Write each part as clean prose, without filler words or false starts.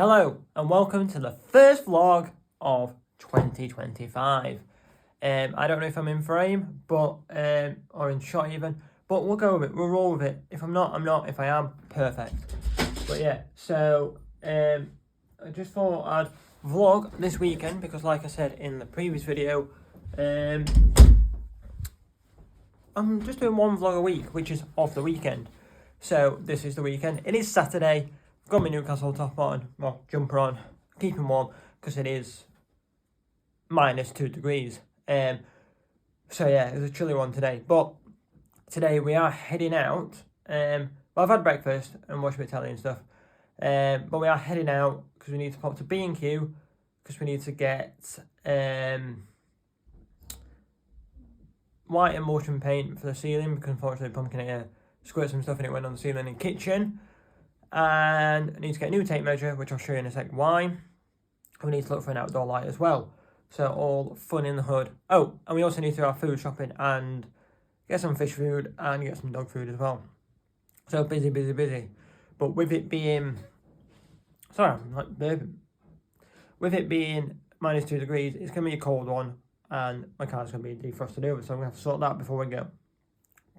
Hello and welcome to the first vlog of 2025. I don't know if I'm in frame, but or in shot even, but we'll go with it. We'll roll with it. If I'm not, I'm not. If I am, perfect. But yeah, so I just thought I'd vlog this weekend because, like I said in the previous video, I'm just doing one vlog a week, which is off the weekend. So this is the weekend. It is Saturday. I've got my Newcastle top on, well, jumper on, keeping warm because it is -2 degrees. So yeah, it was a chilly one today. But today we are heading out. Well, I've had breakfast and watched my telly and stuff. But we are heading out because we need to pop to B&Q because we need to get white emulsion paint for the ceiling because unfortunately Pumpkin squirted some stuff and it went on the ceiling in the kitchen. And I need to get a new tape measure, which I'll show you in a sec why. We need to look for an outdoor light as well. So all fun in the hood. Oh, and we also need to do our food shopping and get some fish food and get some dog food as well. So busy. But with it being... Sorry, I'm like burping. With it being -2 degrees, it's going to be a cold one. And my car's going to be defrosted over, so I'm going to have to sort that before we go.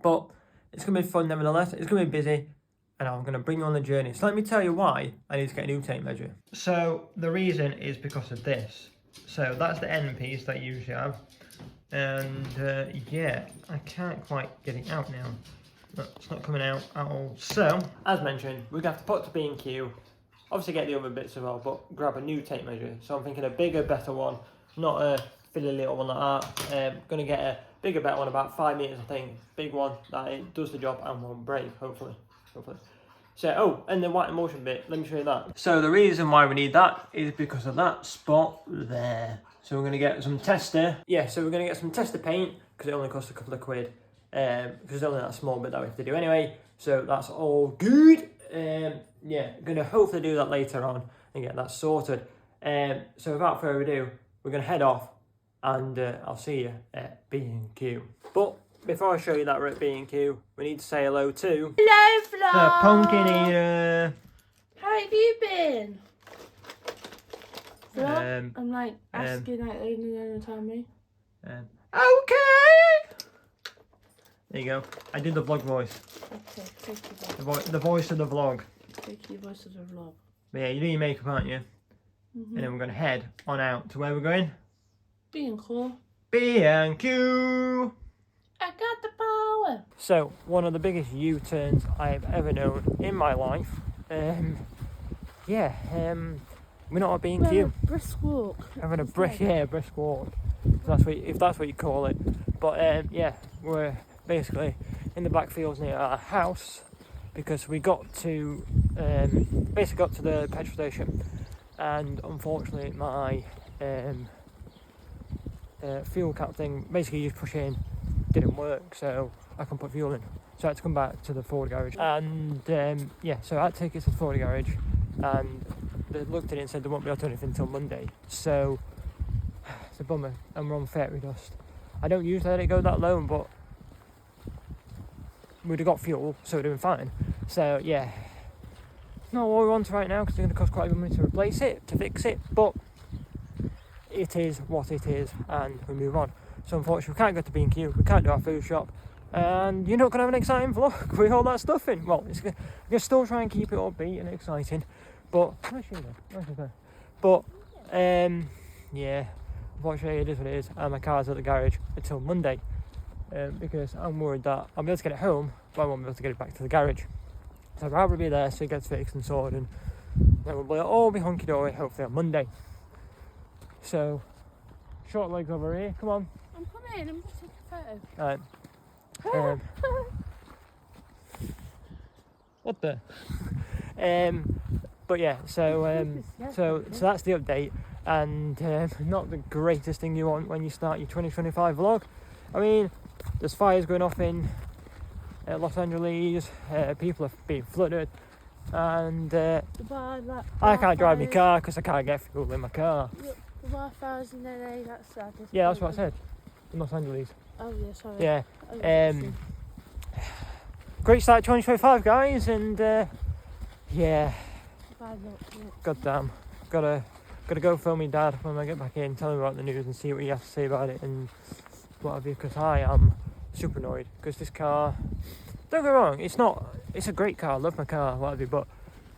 But it's going to be fun nevertheless. It's going to be busy. And I'm going to bring you on the journey. So let me tell you why I need to get a new tape measure. So the reason is because of this. So that's the end piece that you usually have. And yeah, I can't quite get it out now. No, it's not coming out at all. So, as mentioned, we're going to have to put to B&Q. Obviously get the other bits as well, but grab a new tape measure. So I'm thinking a bigger, better one. Not a fiddly little one like that. Going to get a bigger, better one, about 5 meters I think. Big one that it does the job and won't break, hopefully. So, oh, and the white emulsion bit, let me show you that. So the reason why we need that is because of that spot there. So we're going to get some tester. Yeah, so we're going to get some tester paint because it only costs a couple of quid. Because it's only that small bit that we have to do anyway. So that's all good. Yeah, going to hopefully do that later on and get that sorted. So without further ado, we're going to head off and I'll see you at B&Q. But before I show you that we're at B&Q, we need to say hello to... Hello, vlog! The pumpkin eater! How have you been? Vlog? I'm like asking like they don't tell me. Okay! There you go. I did the vlog voice. Okay, take your voice. The voice of the vlog. Take your voice of the vlog. But yeah, you do your makeup, aren't you? And then we're going to head on out to where we're going? Being cool. B&Q! I got the power. So, one of the biggest U-turns I've ever known in my life. Yeah, we're not at B&Q. Brisk walk. Having a brisk walk. If that's what you call it. But yeah, we're basically in the backfields near our house because we got to basically got to the petrol station, and unfortunately my fuel cap thing, basically you push in, didn't work, so I couldn't put fuel in, so I had to come back to the Ford garage. And yeah, so I had to take it to the Ford garage, and they looked at it and said they won't be able to do anything until Monday. So it's a bummer, and we're on fairy dust. I don't usually let it go that low, but we'd have got fuel, so we'd have been fine. So yeah, not what we want right now because it's going to cost quite a bit of money to replace it, to fix it, but it is what it is, and we move on. So unfortunately we can't go to B&Q, we can't do our food shop, and you're not going to have an exciting vlog with all that stuff in. Well, we're going to still try and keep it upbeat and exciting, but yeah, unfortunately it is what it is, and my car's at the garage until Monday, because I'm worried that I'll be able to get it home, but I won't be able to get it back to the garage. So I'd rather be there so it gets fixed and sorted, and then we'll all be hunky-dory hopefully on Monday. So, short legs over here, come on. I'm coming, I'm just taking a photo. Alright. What the? But yeah, so that's the update, and not the greatest thing you want when you start your 2025 vlog. I mean, there's fires going off in Los Angeles, people are being flooded, and I can't drive my car because I can't get fuel in my car. Goodbye fires in LA, that's sad. Yeah, that's what I said. In Los Angeles. Oh yeah, sorry. Yeah. Great start 2025, guys, and yeah, God damn. Gotta go film me dad when I get back in, tell him about the news and see what he has to say about it and what have you, because I am super annoyed because this car, don't get me wrong, it's a great car, I love my car, what have you, but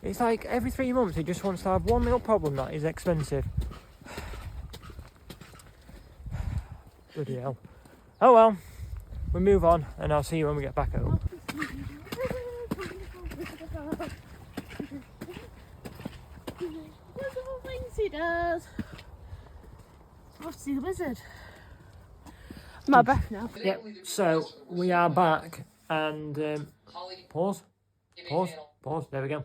it's like every 3 months it just wants to have one little problem that is expensive. Bloody hell. Oh well, we move on and I'll see you when we get back home. Wonderful things he does. Off to see the wizard. I'm out of breath now. Yep, so we are back and pause, there we go.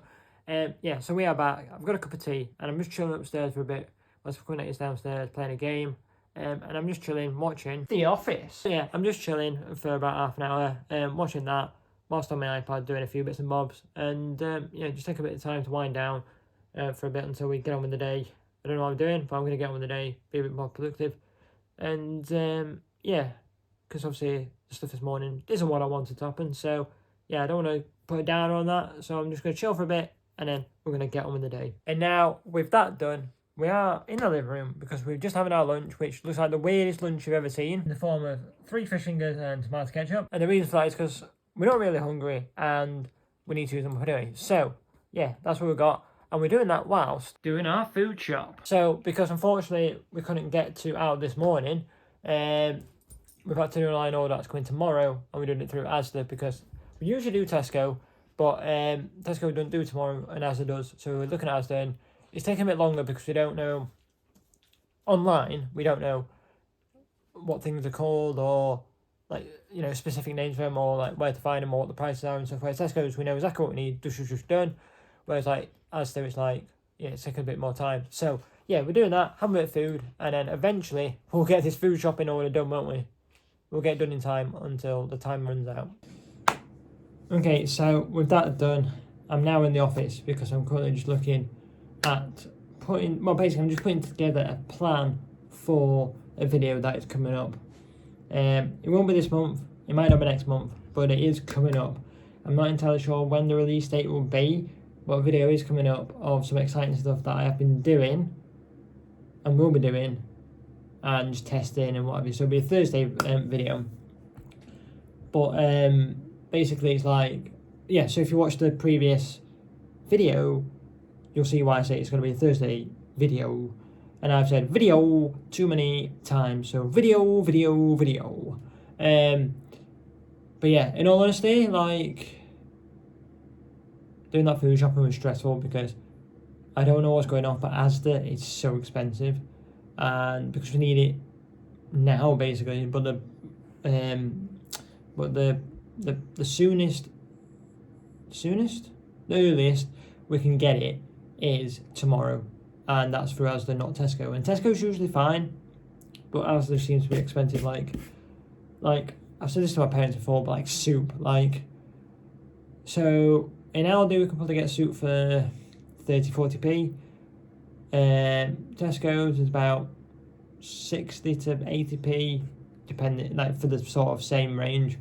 Yeah, so we are back. I've got a cup of tea and I'm just chilling upstairs for a bit whilst Quinn is downstairs playing a game. And I'm just chilling, watching The Office. Yeah, I'm just chilling for about half an hour, watching that, whilst on my iPad doing a few bits and bobs, and yeah, just take a bit of time to wind down for a bit until we get on with the day. I don't know what I'm doing, but I'm going to get on with the day, be a bit more productive, and yeah, because obviously the stuff this morning isn't what I wanted to happen, so yeah, I don't want to put it down on that, so I'm just going to chill for a bit, and then we're going to get on with the day. And now, with that done, we are in the living room because we're just having our lunch, which looks like the weirdest lunch you've ever seen, in the form of 3 fish fingers and tomato ketchup. And the reason for that is because we're not really hungry and we need to use them anyway. So, yeah, that's what we've got. And we're doing that whilst doing our food shop. So, because unfortunately we couldn't get to out this morning, we've had to do an online order that's coming tomorrow, and we're doing it through Asda because we usually do Tesco, but Tesco don't do tomorrow and Asda does. So we're looking at Asda and it's taking a bit longer because we don't know, online, we don't know what things are called or, like, you know, specific names for them or, like, where to find them or what the prices are and stuff. Whereas Tesco's, we know exactly what we need, just done. Whereas, like, Asda, it's like, yeah, it's taking a bit more time. So, yeah, we're doing that, having a bit of food, and then eventually we'll get this food shopping order done, won't we? We'll get it done in time until the time runs out. Okay, so with that done, I'm now in the office because I'm currently just looking at basically I'm just putting together a plan for a video that is coming up. It won't be this month, it might not be next month, but it is coming up. I'm not entirely sure when the release date will be, but a video is coming up of some exciting stuff that I have been doing and will be doing and just testing and what have you. So it'll be a Thursday video. But basically it's like, yeah, so if you watch the previous video, you'll see why I say it's going to be a Thursday video. And I've said video too many times. So video. But yeah, in all honesty, like, doing that food shopping was stressful because I don't know what's going on, but Asda, it's so expensive. And because we need it now, basically. But the earliest we can get it is tomorrow, and that's for Asda, not Tesco. And Tesco's usually fine, but Asda seems to be expensive. Like I've said this to my parents before, but like soup, like, so in Aldi we can probably get soup for 30-40p. Tesco's is about 60 to 80p, depending, like, for the sort of same range.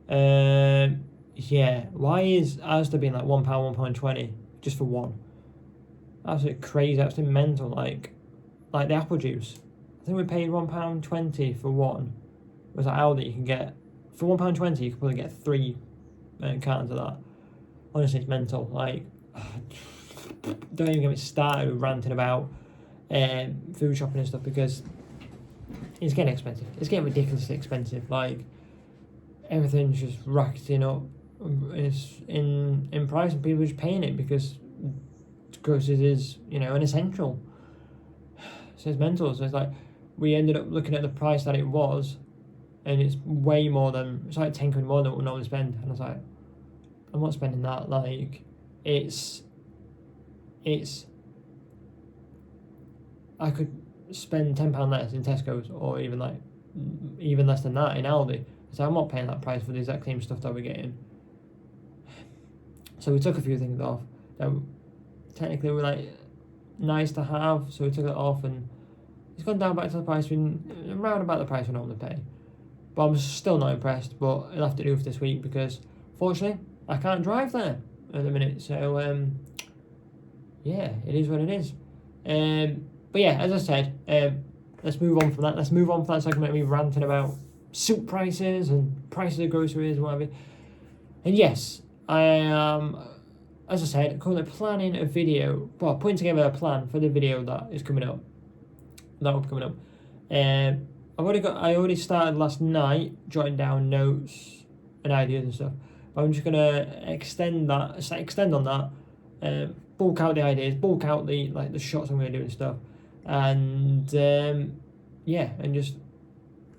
Yeah, why is Asda being like £1, £1.20 just for one? Absolutely crazy, absolutely mental. Like the apple juice, I think we paid £1.20 for one. Whereas at Aldi you can get, for £1.20 you can probably get 3 cartons of that. Honestly, it's mental. Like, don't even get me started ranting about food shopping and stuff, because it's getting expensive. It's getting ridiculously expensive. Like, everything's just racketing up in price, and people are just paying it because groceries is, you know, an essential. So it's mental. So it's like, we ended up looking at the price that it was, and it's way more than, it's like 10 quid more than what we normally spend. And I was like, I'm not spending that. Like, it's I could spend £10 less in Tesco's, or even less than that in Aldi. So I'm not paying that price for the exact same stuff that we're getting. So we took a few things off that technically were like nice to have, so we took it off, and it's gone down back to the price around about the price we normally pay. But I'm still not impressed, but it'll have to do for this week because fortunately I can't drive there at the minute. So yeah, it is what it is. But yeah, as I said, let's move on from that. Let's move on from that segment of me ranting about soup prices and prices of groceries and whatever. And yes, I am, as I said, currently planning a video, well, putting together a plan for the video that is coming up. That will be coming up. I already started last night jotting down notes and ideas and stuff. But I'm just gonna extend on that, bulk out the ideas, bulk out the shots I'm gonna do and stuff, and yeah, and just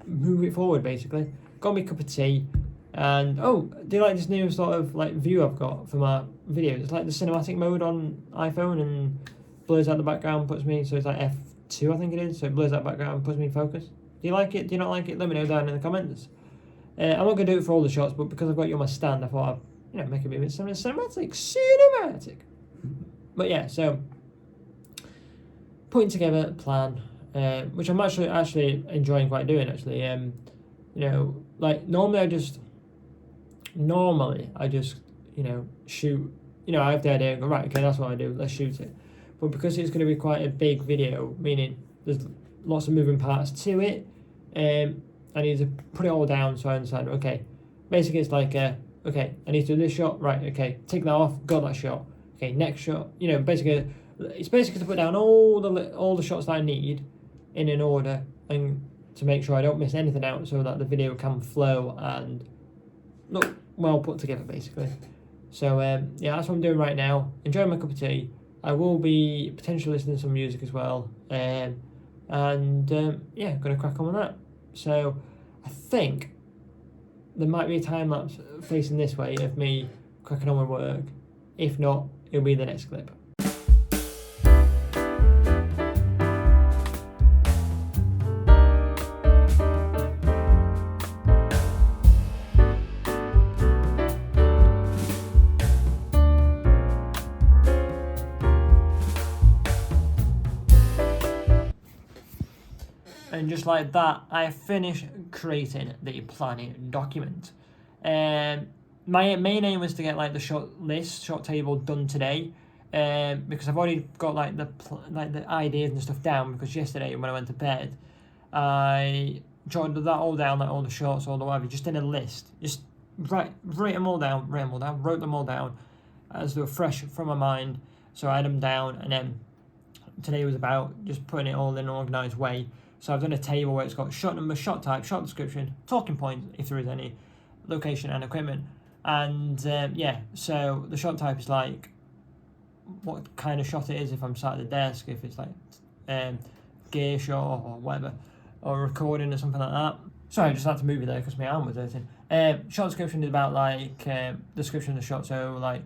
move it forward basically. Got me a cup of tea, and do you like this new sort of like view I've got for my videos? It's like the cinematic mode on iPhone and blurs out the background, puts me, so it's like F2 I think it is, so it blurs out the background and puts me in focus. Do you like it? Do you not like it? Let me know down in the comments. I'm not going to do it for all the shots, but because I've got you on my stand, I thought I'd make it a bit cinematic. But yeah, so putting together a plan, which I'm actually enjoying quite doing actually. Like normally I just shoot. I have the idea and go, right, okay, that's what I do. Let's shoot it. But because it's going to be quite a big video, meaning there's lots of moving parts to it, I need to put it all down so I understand, okay, basically it's like, okay, I need to do this shot, right, okay, take that off, got that shot, okay, next shot, basically, it's basically to put down all the shots that I need in an order and to make sure I don't miss anything out so that the video can flow and look well put together, basically. So, yeah, that's what I'm doing right now, enjoying my cup of tea. I will be potentially listening to some music as well, yeah, gonna crack on with that. So I think there might be a time lapse facing this way of me cracking on with work. If not, it'll be the next clip. And just like that, I finished creating the planning document. My main aim was to get like the shot table done today, because I've already got like the ideas and stuff down. Because yesterday when I went to bed, I jotted that all down, like all the shots, all the whatever, just in a list. Just wrote them all down, as they were fresh from my mind. So I had them down, and then today was about just putting it all in an organised way. So I've done a table where it's got shot number, shot type, shot description, talking points if there is any, location and equipment. And yeah, so the shot type is like what kind of shot it is, if I'm sat at the desk, if it's like gear shot or whatever, or recording or something like that. Sorry, I just had to move it there because my arm was hurting. Shot description is about like description of the shot. So like,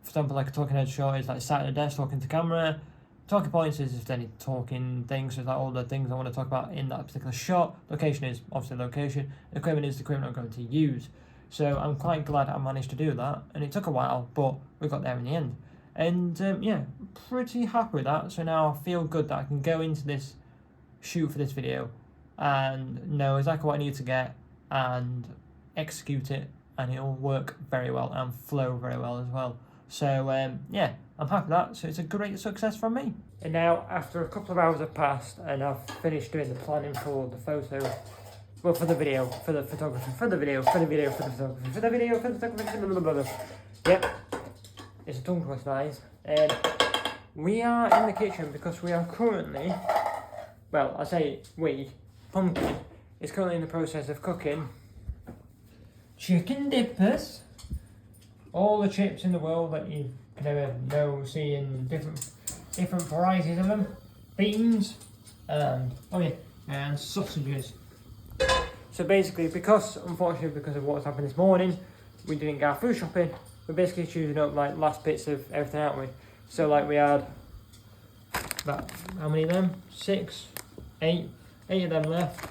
for example, like a talking head shot is like sat at the desk talking to camera. Talking points is if any talking things, so it's like all the things I want to talk about in that particular shot. Location is obviously location. Equipment is the equipment I'm going to use. So I'm quite glad I managed to do that, and it took a while, but we got there in the end. And yeah, pretty happy with that. So now I feel good that I can go into this shoot for this video and know exactly what I need to get and execute it, and it'll work very well and flow very well as well. So yeah, I'm happy with that. So it's a great success from me. And now, after a couple of hours have passed and I've finished doing the planning for the photo, well, for the video, for the photography, for the video, for the video, for the photography, for the video, for the photography, blah, blah, blah. Yep, it's a tongue twister, guys. We are in the kitchen because we are currently, well, I say we, Pumpkin is currently in the process of cooking chicken dippers. All the chips in the world that you can ever know, see in different varieties of them. Beans, and sausages. So basically, unfortunately because of what's happened this morning, we didn't go food shopping. We're basically choosing up like last bits of everything, aren't we? So like we had about, how many of them? 6, 8 of them left.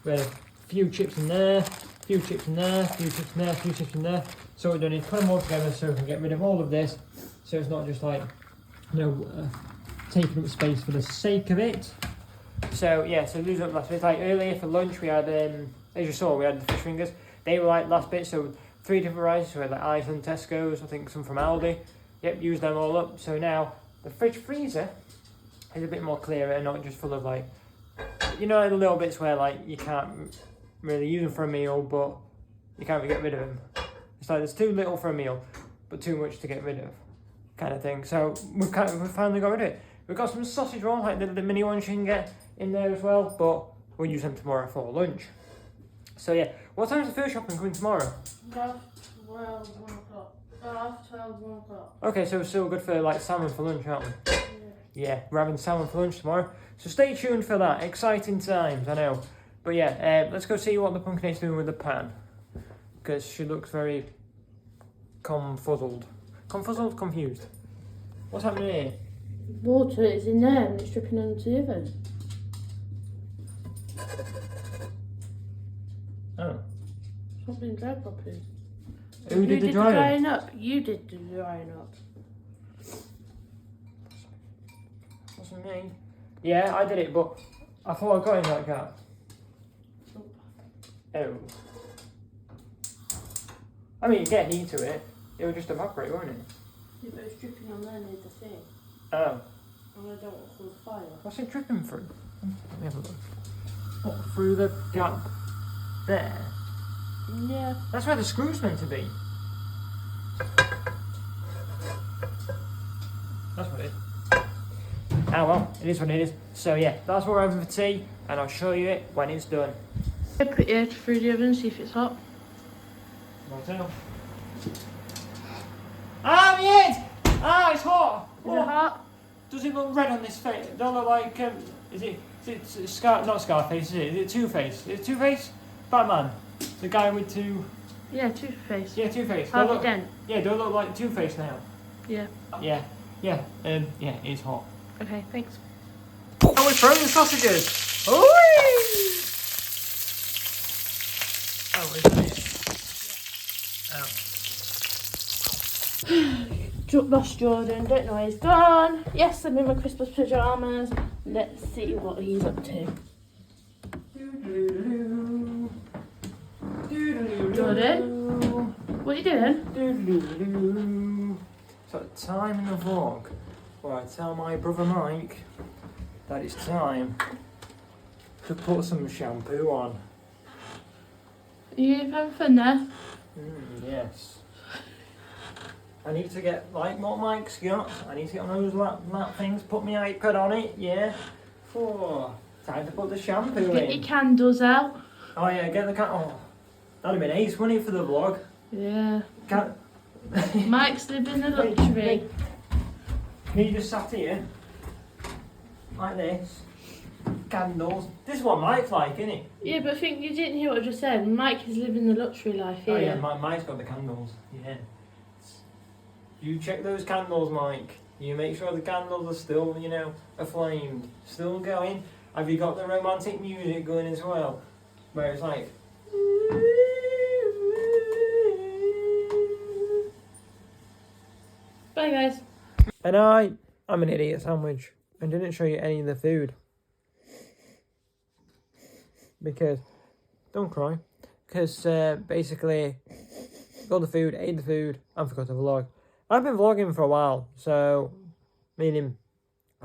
We had a few chips in there, few chips in there, few chips in there, few chips in there. So we're doing put them all together so we can get rid of all of this. So it's not just like, taking up space for the sake of it. So yeah, so losing up last bit. Like earlier for lunch we had, as you saw, we had the fish fingers. They were like last bit, so 3 different varieties. So we had like Iceland, Tesco's, I think some from Aldi. Yep, used them all up. So now The fridge freezer is a bit more clearer and not just full of like, you know, the little bits where like you can't really use them for a meal, but you can't really get rid of them. It's like there's too little for a meal, but too much to get rid of, kind of thing. So we've finally got rid of it. We've got some sausage rolls, like the mini ones you can get in there as well, but we'll use them tomorrow for lunch. So yeah, what time's the food shopping coming tomorrow? Half 12, 1 o'clock. Half 12, 1 o'clock. Okay, so we're still good for like salmon for lunch, aren't we? Yeah, we're having salmon for lunch tomorrow. So stay tuned for that. Exciting times, I know. But yeah, let's go see what the Pumpkinate's doing with the pan. Because she looks very confuzzled. Confuzzled? Confused. What's happening here? Water is in there and it's dripping onto the oven. Oh. It's not been dried properly. Who did the drying? drying up? You did the drying up. Wasn't me. Yeah, I did it, but I thought I got it like that. Oh. I mean, you get heat to it. It would just evaporate, won't it? Yeah, but it's dripping on there near the thing. Oh. And I don't want to cause fire. What's it dripping through? Let me have a look. Oh, through the gap there. Yeah. That's where the screw's meant to be. That's what it is. Ah well, it is what it is. So yeah, that's what we're having for tea, and I'll show you it when it's done. Put your head through the oven, see if it's hot. Right. Ah, my head! Ah, it's hot! Is it hot? Does it look red on this face? It don't look like, is it not Scarface, is it? Is it Two-Face? Is it Two-Face? Batman. The guy with two... Yeah, Two-Face. Yeah, Two-Face. Harvey Dent. Yeah, do I look like Two-Face now? Yeah. Yeah, it's hot. Okay, thanks. Oh, we're throwing the sausages! Ooh! Oh, isn't it? Oh. Lost Jordan, don't know where he's gone. Yes, I'm in my Christmas pyjamas. Let's see what he's up to. Jordan, what are you doing? So at time in the vlog where I tell my brother Mike that it's time to put some shampoo on. Are you having fun there? Yes. I need to get, like what Mike's got, I need to get one of those lap things, put my iPad on it, yeah. Time to put the shampoo Get in. your candles out. Oh yeah, get the oh, that'd have been ace, wouldn't it, for the vlog? Yeah. Can Mike's living a luxury. Can you just sat here, like this, candles. This is what Mike's like, isn't it? Yeah, but I think you didn't hear what I just said. Mike is living the luxury life here. Oh yeah, Mike's got the candles, yeah. You check those candles, Mike. You make sure the candles are still, you know, aflame, still going. Have you got the romantic music going as well? Where it's like... Bye, guys. And I'm an idiot sandwich and didn't show you any of the food. Because, don't cry. Because basically, got the food, ate the food, and forgot to vlog. I've been vlogging for a while, so, meaning,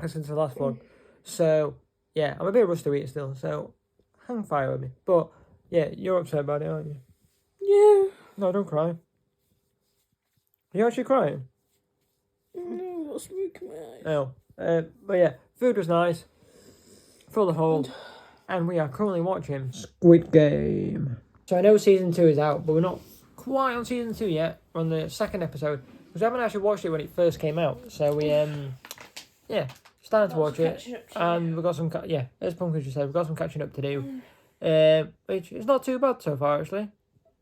since the last vlog. So, yeah, I'm a bit rusty with it still, so hang fire with me. But, yeah, you're upset about it, aren't you? Yeah. No, don't cry. Are you actually crying? No, what's making my eyes? Oh, but yeah, food was nice, full of hold, and we are currently watching Squid Game. So I know season 2 is out, but we're not quite on season 2 yet. We're on the second episode, because we haven't actually watched it when it first came out. So we, yeah, started to watch it, and we've got some, as Pumpkin just said, we've got some catching up to do, which is not too bad so far, actually.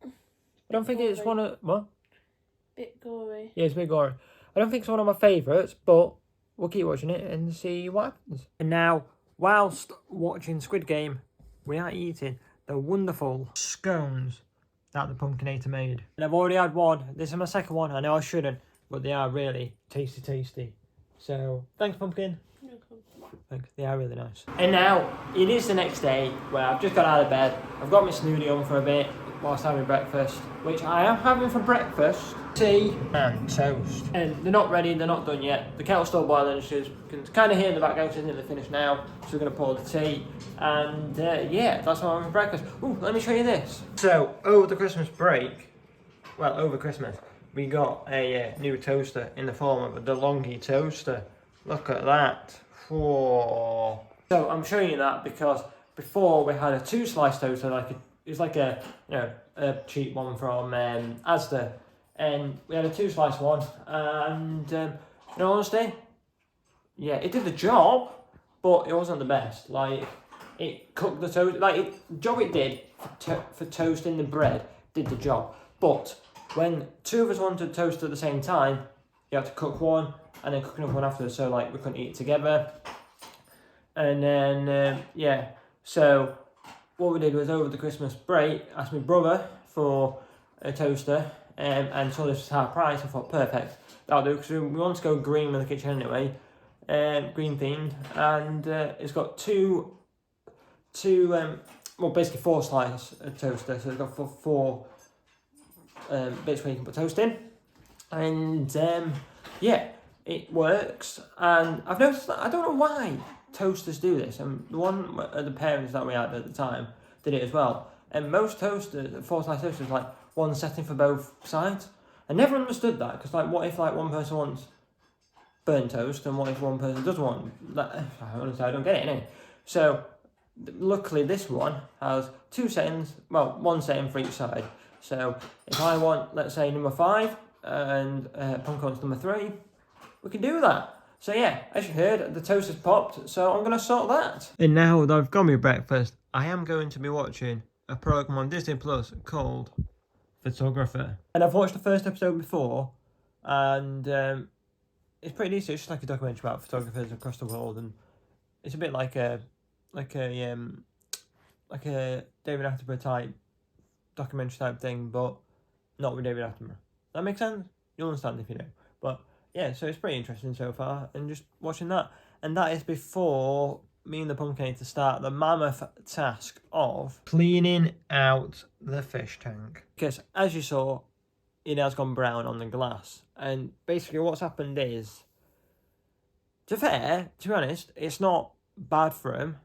I don't think it's one of, what? Bit gory. Yeah, it's a bit gory. I don't think it's one of my favourites, but we'll keep watching it and see what happens. And now, whilst watching Squid Game, we are eating the wonderful scones that the Pumpkinator made. And I've already had one. This is my second one. I know I shouldn't, but they are really tasty. So, thanks, Pumpkin. Thanks. They are really nice. And now, it is the next day where I've just got out of bed. I've got my snooty on for a bit whilst having breakfast, which I am having for breakfast tea and toast. And they're not ready, they're not done yet. The kettle's still boiling, so you can kind of hear in the background, so they're finished now. So we're going to pour the tea, and yeah, that's what I'm having for breakfast. Ooh, let me show you this. So, over the Christmas break, well, over Christmas, we got a new toaster in the form of a DeLonghi toaster. Look at that. Whoa. So I'm showing you that because before we had a 2-slice toaster, it's like a cheap one from Asda, and we had a 2-slice one, and in all honesty, yeah, it did the job, but it wasn't the best. Like, it cooked the toast, the job it did for toasting the bread did the job, but when 2 of us wanted to toast at the same time, you had to cook one and then cook another one after, so we couldn't eat it together. And then yeah, so what we did was over the Christmas break, asked my brother for a toaster, and saw this was half price. I thought perfect, that'll do, because we want to go green with the kitchen anyway, green themed, and it's got two well, basically 4-slice toaster, so it's got four bits where you can put toast in, and yeah, it works. And I've noticed that, I don't know why toasters do this, and the one the parents that we had at the time did it as well, and most toasters, 4-slice toasters, one setting for both sides. I never understood that, because what if one person wants burnt toast, and what if one person doesn't want that? Honestly, I don't get it, innit? So luckily this one has 2 settings, well, 1 setting for each side. So if I want, let's say, number 5 and pumpkin's number 3, we can do that. So yeah, as you heard, the toast has popped, so I'm going to sort that. And now that I've got my breakfast, I am going to be watching a programme on Disney Plus called Photographer. And I've watched the first episode before, and it's pretty decent. It's just like a documentary about photographers across the world, and it's a bit like a David Attenborough type documentary type thing, but not with David Attenborough. That makes sense? You'll understand if you know. But yeah, so it's pretty interesting so far, and just watching that. And that is before me and the Pumpkinator start the mammoth task of cleaning out the fish tank. Because as you saw, it has gone brown on the glass, and basically what's happened is, to be honest, it's not bad for him.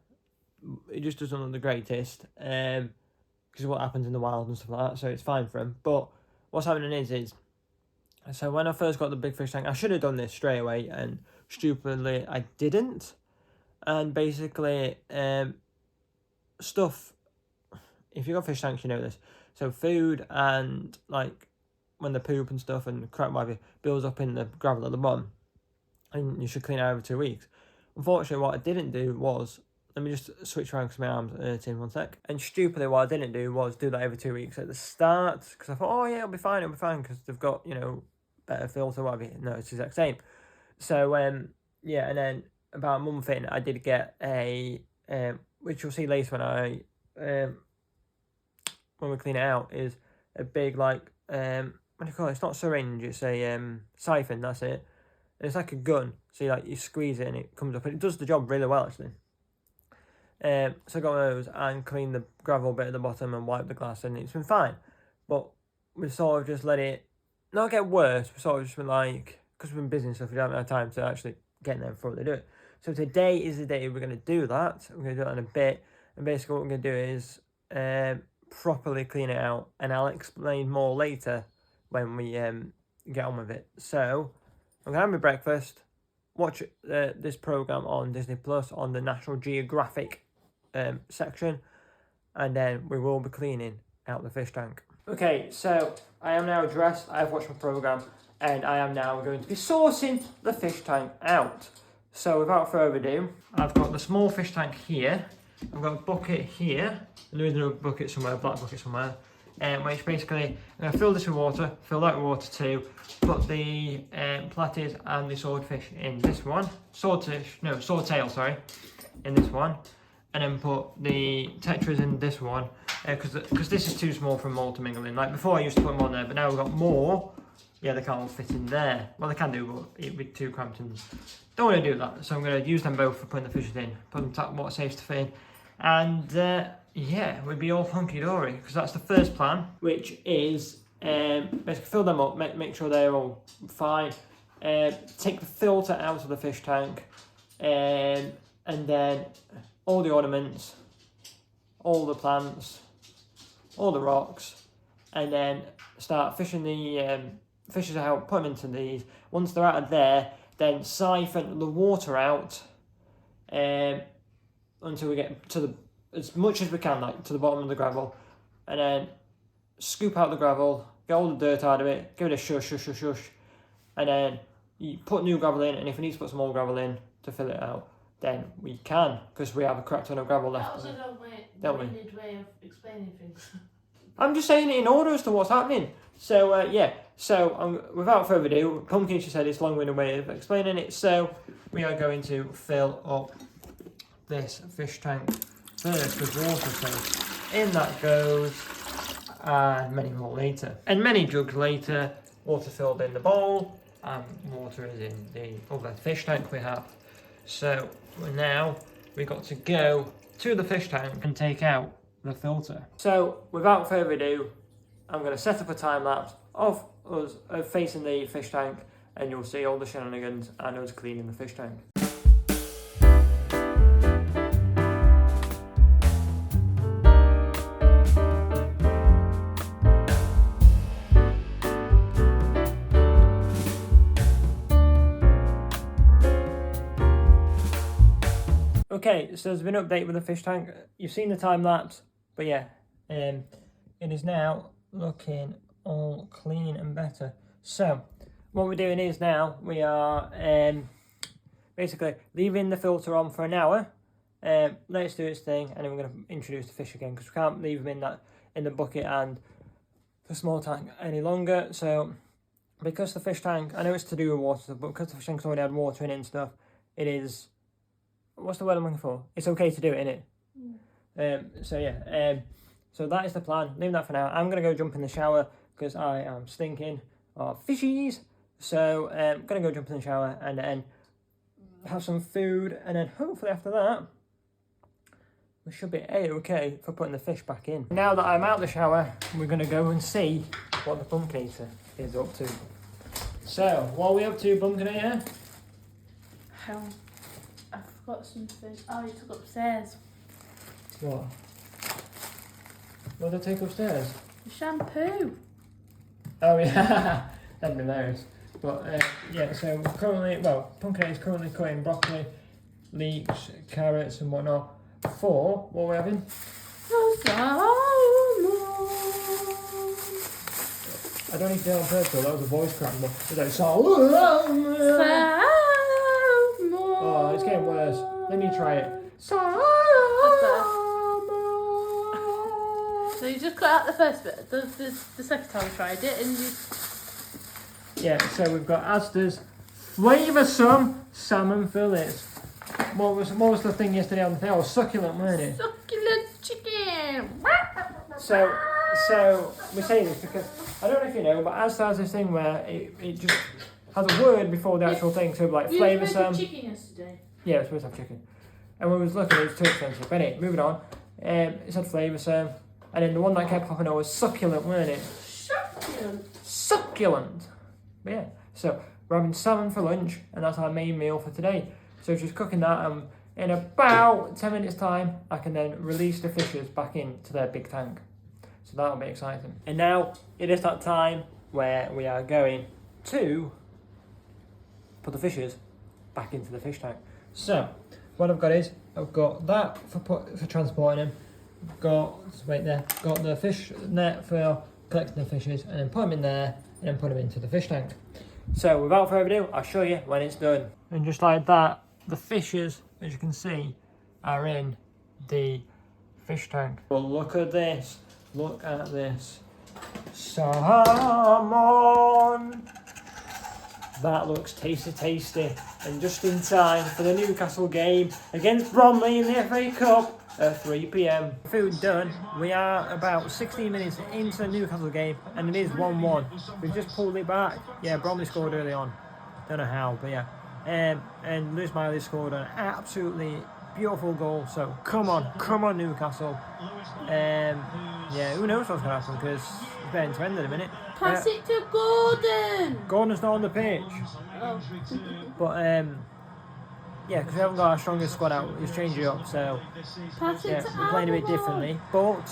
It just doesn't look the greatest, because of what happens in the wild and stuff like that, so it's fine for him. But what's happening is, so when I first got the big fish tank, I should have done this straight away, and stupidly I didn't. And basically, stuff, if you've got fish tanks, you know this. So food and when the poop and stuff and crap maybe builds up in the gravel at the bottom, and you should clean it over 2 weeks. Unfortunately, what I didn't do was, let me just switch around because my arm's hurting 1 sec. And stupidly, what I didn't do was do that every 2 weeks at the start, because I thought, oh yeah, it'll be fine, because they've got, better filter, whatever. No, it's the exact same. So, yeah, and then about a month in, I did get a, which you'll see later when we clean it out, is a big, what do you call it? It's not a syringe, it's a siphon, that's it. And it's like a gun, so you squeeze it and it comes up, and it does the job really well, actually. So I got those and cleaned the gravel bit at the bottom and wiped the glass, and it's been fine. But we sort of just let it not get worse. We sort of just been because we've been busy and stuff, we haven't had time to actually get in there before they do it. So today is the day we're going to do that. We're going to do that in a bit, and basically what we're going to do is properly clean it out, and I'll explain more later when we get on with it. So I'm going to have my breakfast, watch this programme on Disney Plus on the National Geographic section, and then we will be cleaning out the fish tank. Okay, so I am now dressed, I have watched my programme, and I am now going to be sorting the fish tank out. So without further ado, I've got the small fish tank here, I've got a bucket here, and there is another bucket somewhere, a black bucket somewhere, which basically, I'm going to fill this with water, fill that with water too, put the platies and the swordfish in this one, swordtail, sorry, in this one, and then put the tetras in this one, because this is too small for them all to mingle in. Before I used to put them on there, but now we've got more. Yeah, they can't all fit in there. Well, they can do, but it'd be too cramped, and don't want to do that. So I'm going to use them both for putting the fishes in, put them tap water safe to fit in, and yeah, we'd be all hunky-dory, because that's the first plan, which is Basically fill them up, make sure they're all fine. Take the filter out of the fish tank, and then all the ornaments, all the plants, all the rocks, and then start fishing the fishes out, put them into these. Once they're out of there, then siphon the water out until we get to as much as we can, like to the bottom of the gravel, and then scoop out the gravel, get all the dirt out of it, give it a shush, and then you put new gravel in, and if we need to put some more gravel in to fill it out, then we can, because we have a crap ton of gravel left. That was a long-winded way of explaining things. I'm just saying it in order as to what's happening. So, without further ado, Pumpkin, she said it's a long-winded way of explaining it, so we are going to fill up this fish tank first with water. So in that goes, and many more later. And many jugs later, water filled in the bowl, and water is in the other fish tank we have. So now we've got to go to the fish tank and take out the filter. So without further ado, I'm going to set up a time lapse of us facing the fish tank, and you'll see all the shenanigans and us cleaning the fish tank. Okay, so there's been an update with the fish tank. You've seen the time lapse, but yeah, it is now looking all clean and better. So what we're doing is now we are basically leaving the filter on for an hour. Let it do its thing, and then we're going to introduce the fish again, because we can't leave them in the bucket and the small tank any longer. So because the fish tank, I know it's to do with water, but because the fish tank's already had water in it and stuff, it is, what's the word I'm looking for? It's okay to do it, innit? So that is the plan. Leave that for now. I'm going to go jump in the shower because I am stinking of fishies. So I'm going to go jump in the shower and then have some food. And then hopefully after that, we should be A-okay for putting the fish back in. Now that I'm out of the shower, we're going to go and see what the pumpkinator is up to. So, what are we up to, pumpkinator? I forgot something. Oh, you took upstairs. What? What did I take upstairs? The shampoo. Oh yeah, that'd be hilarious. But so Pumpkin is currently cutting broccoli, leeks, carrots and whatnot for, what are we having? Salmon. I don't need to do it on purpose, that was a voice crack, but it's like salmon. Oh, it's getting worse. Let me try it. Salmon. So you just cut out the first bit, the second time I tried it, and you... Yeah, so we've got Asda's flavoursome salmon fillets. What was the thing yesterday on the thing? Oh, succulent, weren't it? Succulent chicken! So we say this because, I don't know if you know, but Asda has this thing where it just has a word before the actual thing, so like flavoursome. You had chicken yesterday? Yeah, it was supposed to have chicken. And when we was looking, it was too expensive. But anyway, moving on. It said flavoursome. And then the one that kept popping up was succulent, weren't it? Succulent! But yeah, so we're having salmon for lunch, and that's our main meal for today. So just cooking that, and in about 10 minutes time, I can then release the fishes back into their big tank. So that'll be exciting. And now, it is that time where we are going to put the fishes back into the fish tank. So, what I've got is, I've got that for transporting them. Got the fish net for collecting the fishes, and then put them in there, and then put them into the fish tank. So without further ado, I'll show you when it's done. And just like that, the fishes, as you can see, are in the fish tank. But look at this, salmon! That looks tasty, and just in time for the Newcastle game against Bromley in the FA Cup at 3 p.m. Food done. We are about 16 minutes into the Newcastle game, and it is 1-1. We've just pulled it back. Yeah, Bromley scored early on. Don't know how, but yeah. And Lewis Miley scored an absolutely beautiful goal. So come on, Newcastle. Yeah, who knows what's going to happen because it's better to end in a minute. Pass it to Gordon. Gordon's not on the pitch. Oh. But yeah, because we haven't got our strongest squad out. He's changed it up, so Pass it yeah, to we're playing a bit Alvarez. differently. But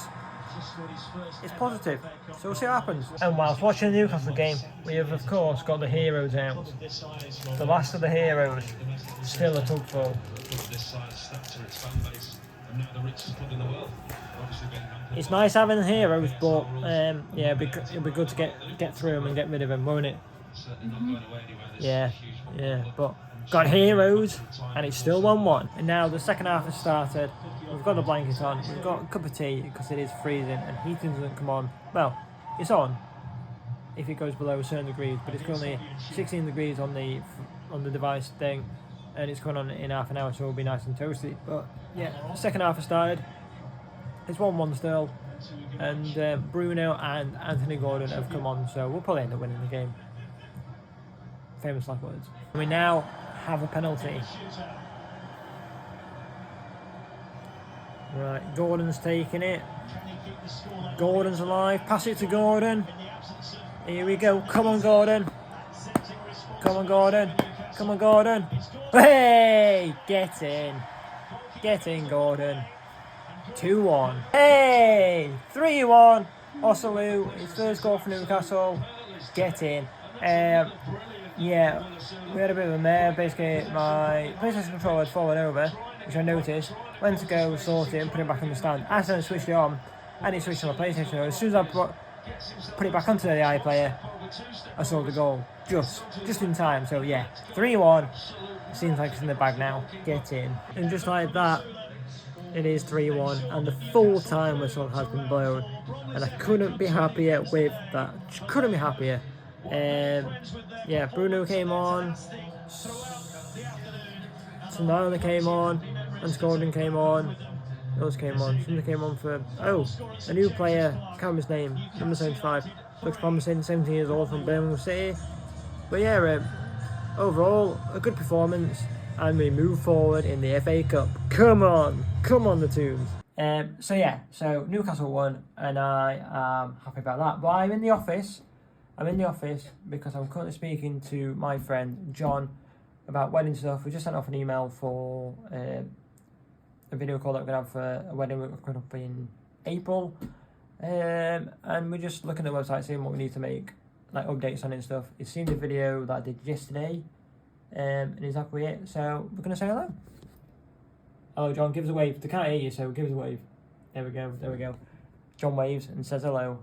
it's positive, so we'll see what happens. And whilst watching the Newcastle game, we have of course got the heroes out. The last of the heroes, still a tugful. It's nice having the heroes, but yeah, it'll be good to get through them and get rid of them, won't it? Yeah, but got heroes, and it's still 1-1. And now the second half has started. We've got the blanket on, we've got a cup of tea because it is freezing, and heating doesn't come on. Well, it's on if it goes below a certain degree, but it's currently 16 degrees on the device thing, and it's going on in half an hour, so it'll be nice and toasty. But yeah, the second half has started. It's 1-1 still, and Bruno and Anthony Gordon have come on, so we'll probably end up winning the game. Famous last words. We now have a penalty. Right, Gordon's taking it. Gordon's alive. Pass it to Gordon. Here we go. Come on, Gordon. Come on, Gordon. Come on, Gordon. Hey! Get in. Get in, Gordon. 2-1. Hey! 3-1. Osalu, his first goal for Newcastle. Get in. Yeah, we had a bit of a mare. Basically, my PlayStation controller had fallen over, which I noticed. Went to go sort it and put it back in the stand. I accidentally switched it on, and it switched on my PlayStation. As soon as I put it back onto the iPlayer, I saw the goal. Just in time. So yeah, 3-1. Seems like it's in the bag now. Get in. And just like that, it is 3-1, and the full-time whistle has been blown. And I couldn't be happier with that. Couldn't be happier. Yeah, Bruno came on, Sandana came on, and Gordon came on. Those came on. Somebody came on for a new player. Can't remember his name. Number 75. Looks promising. 17 years old from Birmingham City. But yeah, overall a good performance, and we move forward in the FA Cup. Come on the Tombs. So Newcastle won, and I am happy about that. But I'm in the office because I'm currently speaking to my friend John about wedding stuff. We just sent off an email for a video call that we're going to have for a wedding we're going up in April. And we're just looking at the website, seeing what we need to make, like updates on it and stuff. He's seen the video that I did yesterday, and he's happy with it. So we're going to say hello. Hello, John. Give us a wave. They can't hear you, so give us a wave. There we go. John waves and says hello.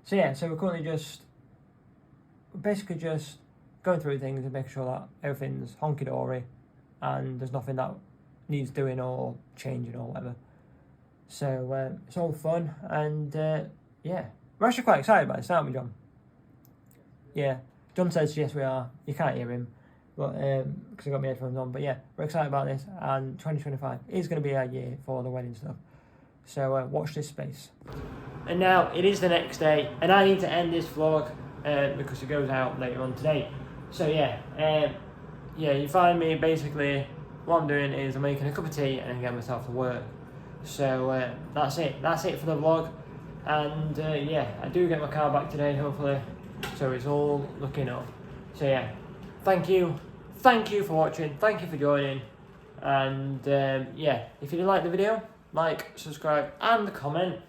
So we're currently basically just going through things and making sure that everything's honky-dory and there's nothing that needs doing or changing or whatever. So it's all fun, and yeah, we're actually quite excited about this, aren't we, John? Yeah, John says yes, we are. You can't hear him, but because I got my headphones on. But yeah, we're excited about this, and 2025 is going to be our year for the wedding stuff. So watch this space. And now it is the next day, and I need to end this vlog because it goes out later on today. So yeah, you find me basically. What I'm doing is I'm making a cup of tea and then getting myself to work. So that's it for the vlog, and yeah, I do get my car back today hopefully, so it's all looking up. So yeah, thank you for watching, thank you for joining, and yeah, if you did like the video, like, subscribe and comment,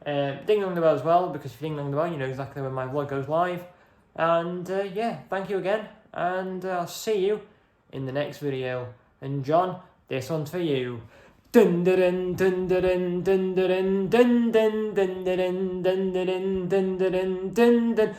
ding along the bell as well, because if you ding along the bell you know exactly when my vlog goes live. And yeah, thank you again, and I'll see you in the next video. And John, this one's for you. Dun dun dun dun dun dun dun dun dun dun dun dun dun dun dun dun dun dun.